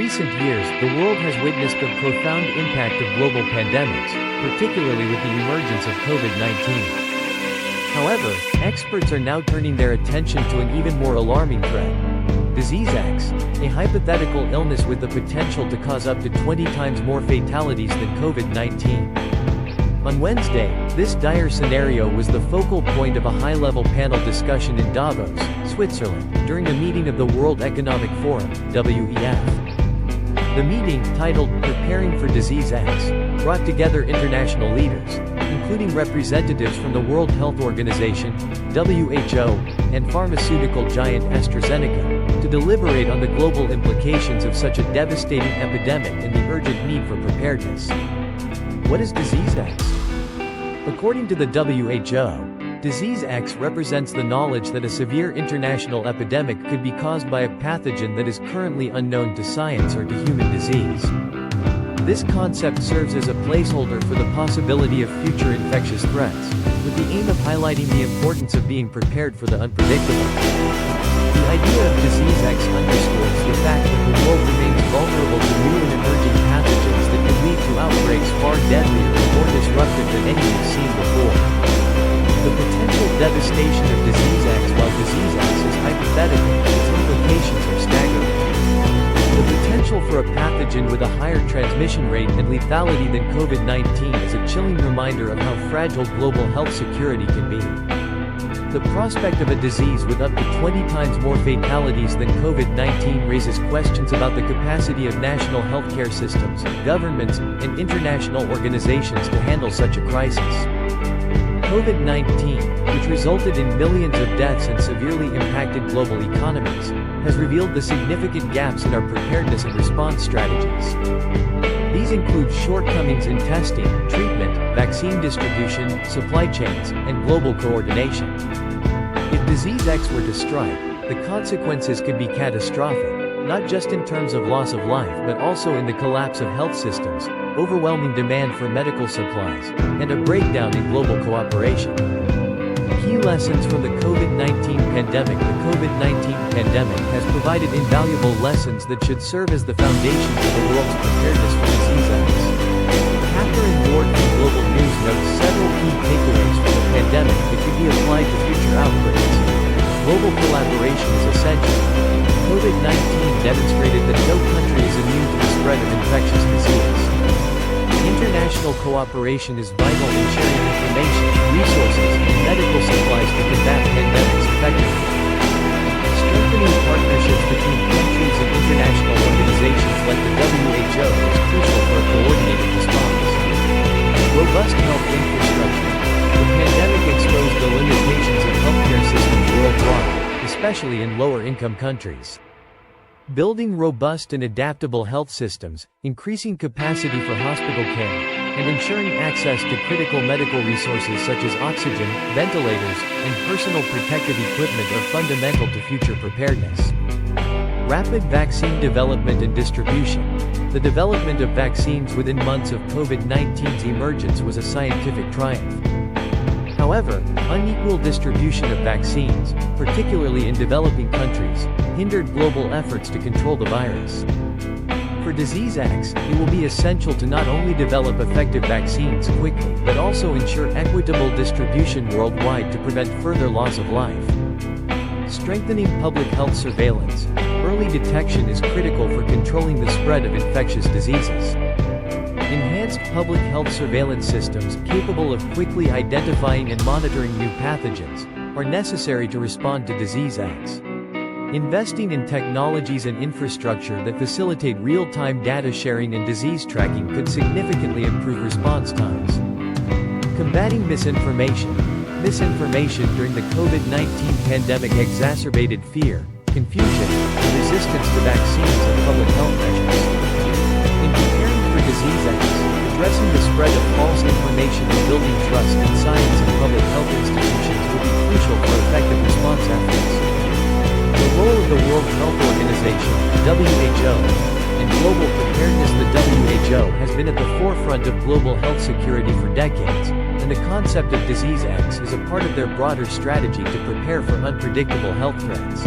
recent years, the world has witnessed the profound impact of global pandemics, particularly with the emergence of COVID-19. However, experts are now turning their attention to an even more alarming threat: Disease X, a hypothetical illness with the potential to cause up to 20 times more fatalities than COVID-19. On Wednesday, this dire scenario was the focal point of a high-level panel discussion in Davos, Switzerland, during a meeting of the World Economic Forum, WEF. The meeting, titled Preparing for Disease X, brought together international leaders, including representatives from the World Health Organization, WHO, and pharmaceutical giant AstraZeneca, to deliberate on the global implications of such a devastating epidemic and the urgent need for preparedness. What is Disease X? According to the WHO, Disease X represents the knowledge that a severe international epidemic could be caused by a pathogen that is currently unknown to science or to human disease. This concept serves as a placeholder for the possibility of future infectious threats, with the aim of highlighting the importance of being prepared for the unpredictable. The idea of Disease X underscores the fact that the world remains vulnerable to new and emerging pathogens that can lead to outbreaks far deadlier and more disruptive than any we've seen before. The potential devastation of Disease X. While Disease X is hypothetical, its implications are staggering. The potential for a pathogen with a higher transmission rate and lethality than COVID-19 is a chilling reminder of how fragile global health security can be. The prospect of a disease with up to 20 times more fatalities than COVID-19 raises questions about the capacity of national healthcare systems, governments, and international organizations to handle such a crisis. COVID-19, which resulted in millions of deaths and severely impacted global economies, has revealed the significant gaps in our preparedness and response strategies. These include shortcomings in testing, treatment, vaccine distribution, supply chains, and global coordination. If Disease X were to strike, the consequences could be catastrophic, not just in terms of loss of life but also in the collapse of health systems, overwhelming demand for medical supplies, and a breakdown in global cooperation. Key lessons from the COVID-19 pandemic. The COVID-19 pandemic has provided invaluable lessons that should serve as the foundation for the world's preparedness for Disease X. Catherine Ward from Global News notes several key takeaways from the pandemic that could be applied to future outbreaks. Global collaboration is essential. COVID-19 demonstrated that no country is immune to the spread of infectious disease. International cooperation is vital in sharing information, resources, and medical supplies to combat pandemics effectively. Strengthening partnerships between countries and international organizations like the WHO is crucial for a coordinated response. Robust health infrastructure. The pandemic exposed the limitations of healthcare systems worldwide, especially in lower-income countries. Building robust and adaptable health systems, increasing capacity for hospital care, and ensuring access to critical medical resources such as oxygen, ventilators, and personal protective equipment are fundamental to future preparedness. Rapid vaccine development and distribution. The development of vaccines within months of COVID-19's emergence was a scientific triumph. However, unequal distribution of vaccines, particularly in developing countries, hindered global efforts to control the virus. For Disease X, it will be essential to not only develop effective vaccines quickly but also ensure equitable distribution worldwide to prevent further loss of life. Strengthening public health surveillance. Early detection is critical for controlling the spread of infectious diseases. Enhanced public health surveillance systems capable of quickly identifying and monitoring new pathogens are necessary to respond to Disease X. Investing in technologies and infrastructure that facilitate real-time data sharing and disease tracking could significantly improve response times. Combating misinformation. Misinformation during the COVID-19 pandemic exacerbated fear, confusion, and resistance to vaccines and public health measures. In preparing for Disease X, addressing the spread of false information and building trust in science and public health institutions will be crucial for effective response efforts. The role of the World Health Organization, WHO, and global preparedness. The WHO has been at the forefront of global health security for decades, and the concept of Disease X is a part of their broader strategy to prepare for unpredictable health threats.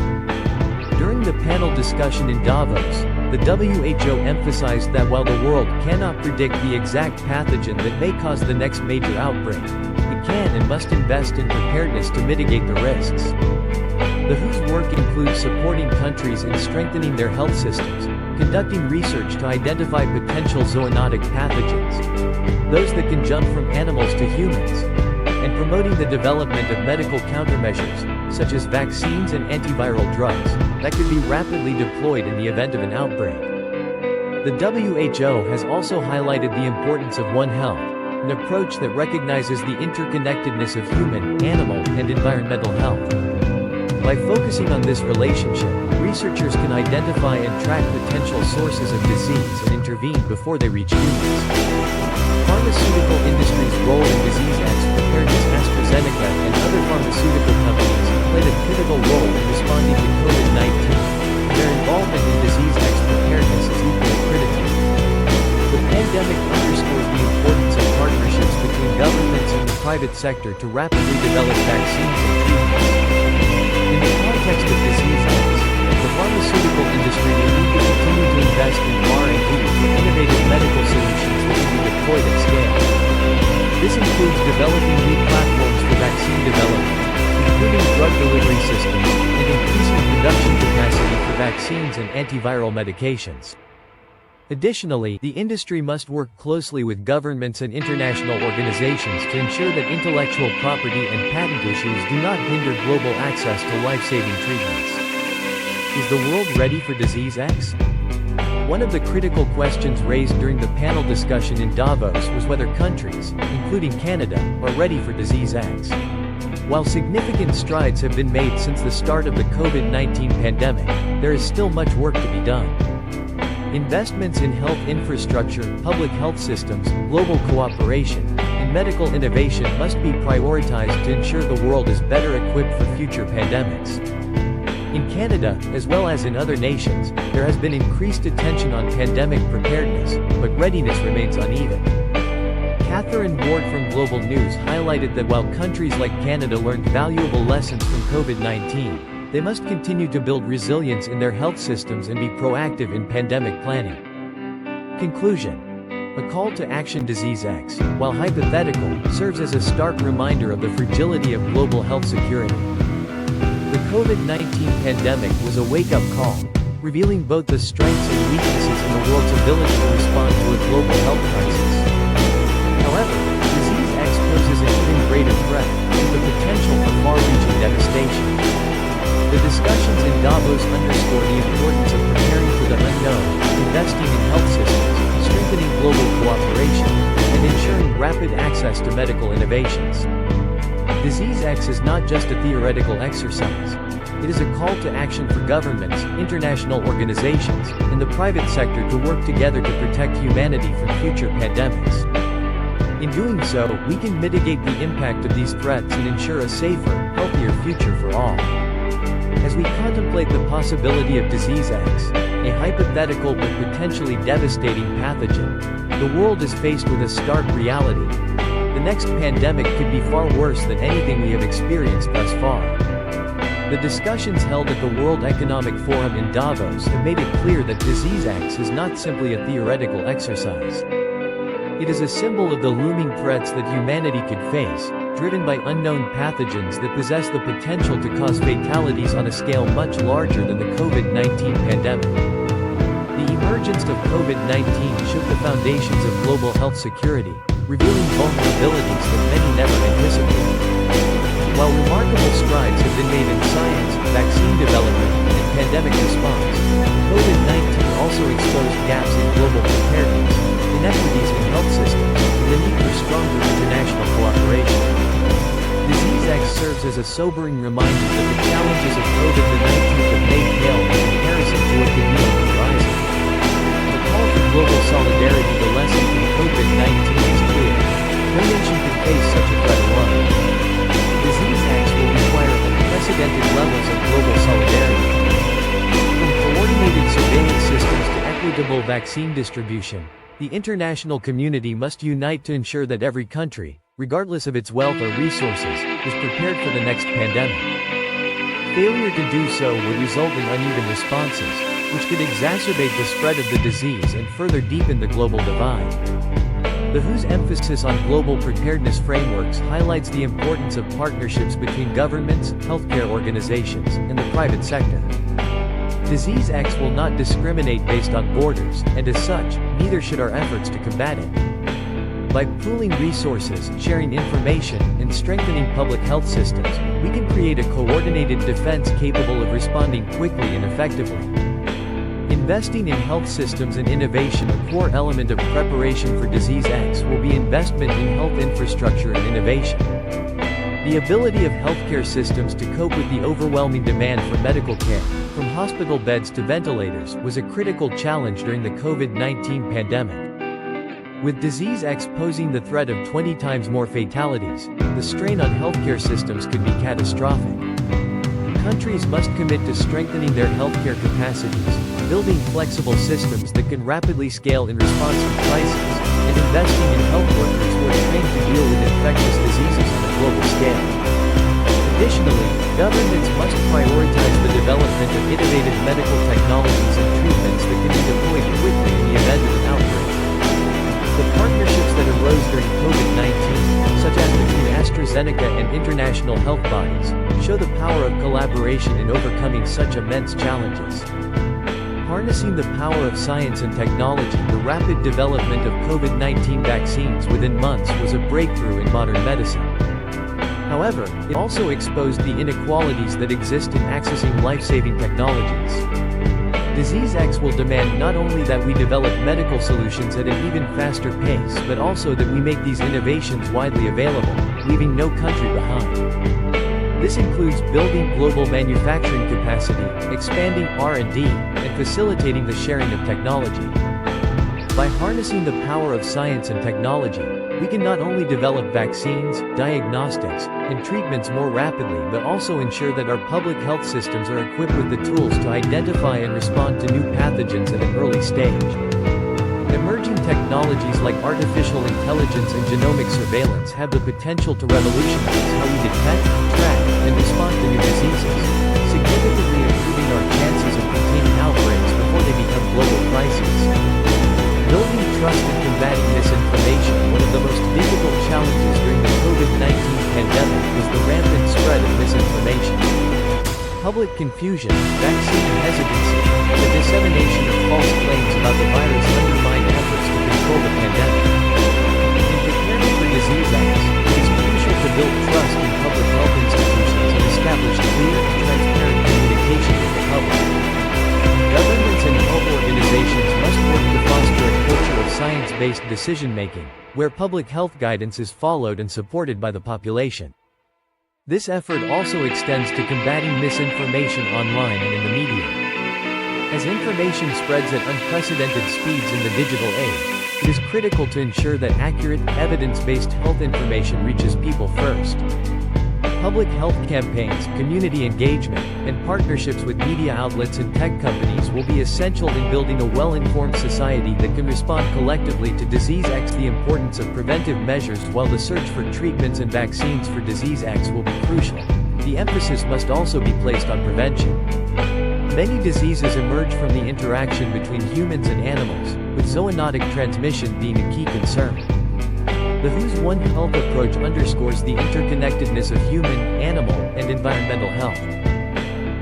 During the panel discussion in Davos, The WHO emphasized that while the world cannot predict the exact pathogen that may cause the next major outbreak, it can and must invest in preparedness to mitigate the risks. The WHO's work includes supporting countries in strengthening their health systems, conducting research to identify potential zoonotic pathogens, those that can jump from animals to humans, and promoting the development of medical countermeasures, such as vaccines and antiviral drugs, that could be rapidly deployed in the event of an outbreak. The WHO has also highlighted the importance of One Health, an approach that recognizes the interconnectedness of human, animal, and environmental health. By focusing on this relationship, researchers can identify and track potential sources of disease and intervene before they reach humans. Pharmaceutical industry's role in disease X preparedness. AstraZeneca and other pharmaceutical companies played a pivotal role in responding to COVID-19. Their involvement in disease X preparedness is equally critical. The pandemic underscores the importance of partnerships between governments and the private sector to rapidly develop vaccines and treatments. In the context of disease X, the pharmaceutical industry will need to continue to invest in R&D for innovative medical solutions that can be deployed at scale. This includes developing new platforms for vaccine development, including drug delivery systems, and increasing production capacity for vaccines and antiviral medications. Additionally, the industry must work closely with governments and international organizations to ensure that intellectual property and patent issues do not hinder global access to life-saving treatments. Is the world ready for disease X? One of the critical questions raised during the panel discussion in Davos was whether countries, including Canada, are ready for disease X. While significant strides have been made since the start of the COVID-19 pandemic, there is still much work to be done. Investments in health infrastructure, public health systems, global cooperation, and medical innovation must be prioritized to ensure the world is better equipped for future pandemics. In Canada, as well as in other nations, there has been increased attention on pandemic preparedness, but readiness remains uneven. Catherine Ward from Global News highlighted that while countries like Canada learned valuable lessons from COVID-19, they must continue to build resilience in their health systems and be proactive in pandemic planning. Conclusion. A call to action. Disease X, while hypothetical, serves as a stark reminder of the fragility of global health security. The COVID-19 pandemic was a wake-up call, revealing both the strengths and weaknesses in the world's ability to respond to a global health crisis. However, disease X poses an even greater threat, with the potential for far-reaching devastation. The discussions in Davos underscore the importance of preparing for the unknown, investing in health systems, strengthening global cooperation, and ensuring rapid access to medical innovations. Disease X is not just a theoretical exercise. It is a call to action for governments, international organizations, and the private sector to work together to protect humanity from future pandemics. In doing so, we can mitigate the impact of these threats and ensure a safer, healthier future for all. As we contemplate the possibility of disease X, a hypothetical but potentially devastating pathogen, the world is faced with a stark reality. The next pandemic could be far worse than anything we have experienced thus far. The discussions held at the World Economic Forum in Davos have made it clear that disease X is not simply a theoretical exercise. It is a symbol of the looming threats that humanity could face, driven by unknown pathogens that possess the potential to cause fatalities on a scale much larger than the COVID-19 pandemic. The emergence of COVID-19 shook the foundations of global health security, revealing vulnerabilities that many never anticipated. While remarkable strides have been made in science, vaccine development, and pandemic response, COVID-19 also exposed gaps in global preparedness, inequities in health systems, and the need for stronger international cooperation. Disease X serves as a sobering reminder that the challenges of COVID-19 have made pale in comparison to what could be on the horizon. The call for global solidarity. The lesson from COVID-19 is clear. No nation can face such a threat alone. Disease X will require unprecedented levels of global solidarity. From coordinated surveillance systems to equitable vaccine distribution, the international community must unite to ensure that every country, regardless of its wealth or resources, is prepared for the next pandemic. Failure to do so would result in uneven responses, which could exacerbate the spread of the disease and further deepen the global divide. The WHO's emphasis on global preparedness frameworks highlights the importance of partnerships between governments, healthcare organizations, and the private sector. Disease X will not discriminate based on borders, and as such, neither should our efforts to combat it. By pooling resources, sharing information, and strengthening public health systems, we can create a coordinated defense capable of responding quickly and effectively. Investing in health systems and innovation. A core element of preparation for Disease X will be investment in health infrastructure and innovation. The ability of healthcare systems to cope with the overwhelming demand for medical care, from hospital beds to ventilators, was a critical challenge during the COVID-19 pandemic. With Disease X posing the threat of 20 times more fatalities, the strain on healthcare systems could be catastrophic. Countries must commit to strengthening their healthcare capacities, building flexible systems that can rapidly scale in response to crises, and investing in health workers who are trained to deal with infectious diseases on a global scale. Additionally, governments must prioritize the development of innovative medical technologies and treatments that can be deployed quickly in the event of an outbreak. The partnerships that arose during COVID-19, such as between AstraZeneca and international health bodies, show the power of collaboration in overcoming such immense challenges. Harnessing the power of science and technology, the rapid development of COVID-19 vaccines within months was a breakthrough in modern medicine. However, it also exposed the inequalities that exist in accessing life-saving technologies. Disease X will demand not only that we develop medical solutions at an even faster pace but also that we make these innovations widely available, leaving no country behind. This includes building global manufacturing capacity, expanding R&D, and facilitating the sharing of technology. By harnessing the power of science and technology, we can not only develop vaccines, diagnostics, and treatments more rapidly but also ensure that our public health systems are equipped with the tools to identify and respond to new pathogens at an early stage. Emerging technologies like artificial intelligence and genomic surveillance have the potential to revolutionize how we detect, track, and respond to new diseases, significantly improving our chances of containing outbreaks before they become global crises. Building trust and combating misinformation. One of the most difficult challenges during the COVID-19 pandemic was the rampant spread of misinformation. Public confusion, vaccine hesitancy, and the dissemination of false claims about the virus undermined efforts to control the pandemic. In preparing for Disease X, it is crucial to build trust in public health institutions and establish clear, transparent communication with the public. Governments and health organizations must work to foster a culture of science-based decision-making, where public health guidance is followed and supported by the population. This effort also extends to combating misinformation online and in the media. As information spreads at unprecedented speeds in the digital age, it is critical to ensure that accurate, evidence-based health information reaches people first. Public health campaigns, community engagement, and partnerships with media outlets and tech companies will be essential in building a well-informed society that can respond collectively to Disease X. The importance of preventive measures. While the search for treatments and vaccines for Disease X will be crucial, the emphasis must also be placed on prevention. Many diseases emerge from the interaction between humans and animals, with zoonotic transmission being a key concern. The WHO's One Health approach underscores the interconnectedness of human, animal, and environmental health.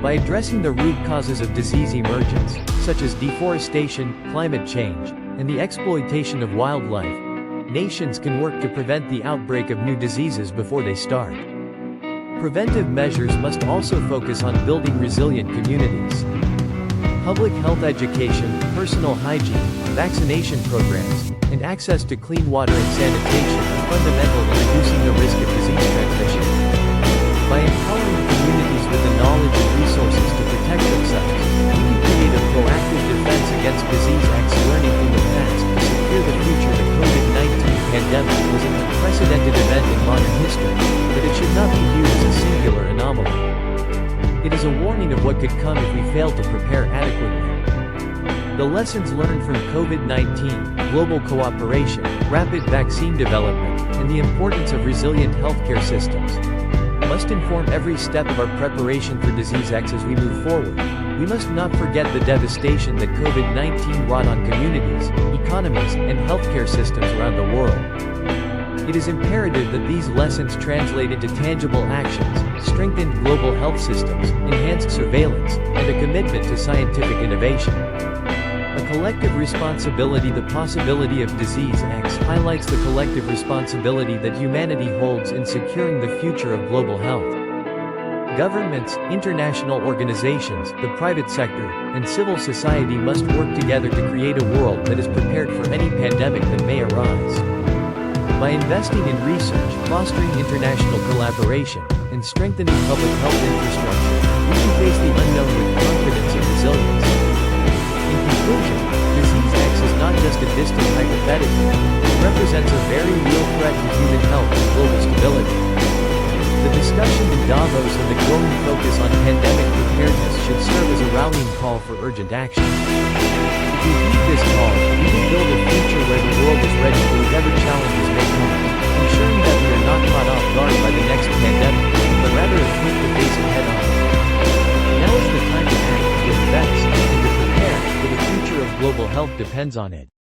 By addressing the root causes of disease emergence, such as deforestation, climate change, and the exploitation of wildlife, nations can work to prevent the outbreak of new diseases before they start. Preventive measures must also focus on building resilient communities. Public health education, personal hygiene, vaccination programs, and access to clean water and sanitation are fundamental in reducing the risk of disease transmission. By empowering communities with the knowledge and resources to protect themselves, we can create a proactive defense against Disease X. Learning from the past to secure the future. The COVID-19 pandemic was an unprecedented event in modern history, but it should not be viewed as a singular anomaly. It is a warning of what could come if we fail to prepare adequately. The lessons learned from COVID-19, global cooperation, rapid vaccine development, and the importance of resilient healthcare systems must inform every step of our preparation for Disease X as we move forward. We must not forget the devastation that COVID-19 wrought on communities, economies, and healthcare systems around the world. It is imperative that these lessons translate into tangible actions, strengthened global health systems, enhanced surveillance, and a commitment to scientific innovation. A collective responsibility. The possibility of Disease X highlights the collective responsibility that humanity holds in securing the future of global health. Governments, international organizations, the private sector, and civil society must work together to create a world that is prepared for any pandemic that may arise. By investing in research, fostering international collaboration, and strengthening public health infrastructure, we can face the unknown with confidence and resilience. In conclusion, Disease X is not just a distant hypothetical, it represents a very real threat to human health and global stability. The discussion in Davos and the growing focus on pandemic preparedness should serve as a rallying call for urgent action. If we heed this call, we can build a future where the world is ready for whatever challenges may come, ensuring that we are not caught off guard by the next pandemic, but rather equipped to face it head-on. Now is the time to act, to invest, and to prepare, for the future of global health depends on it.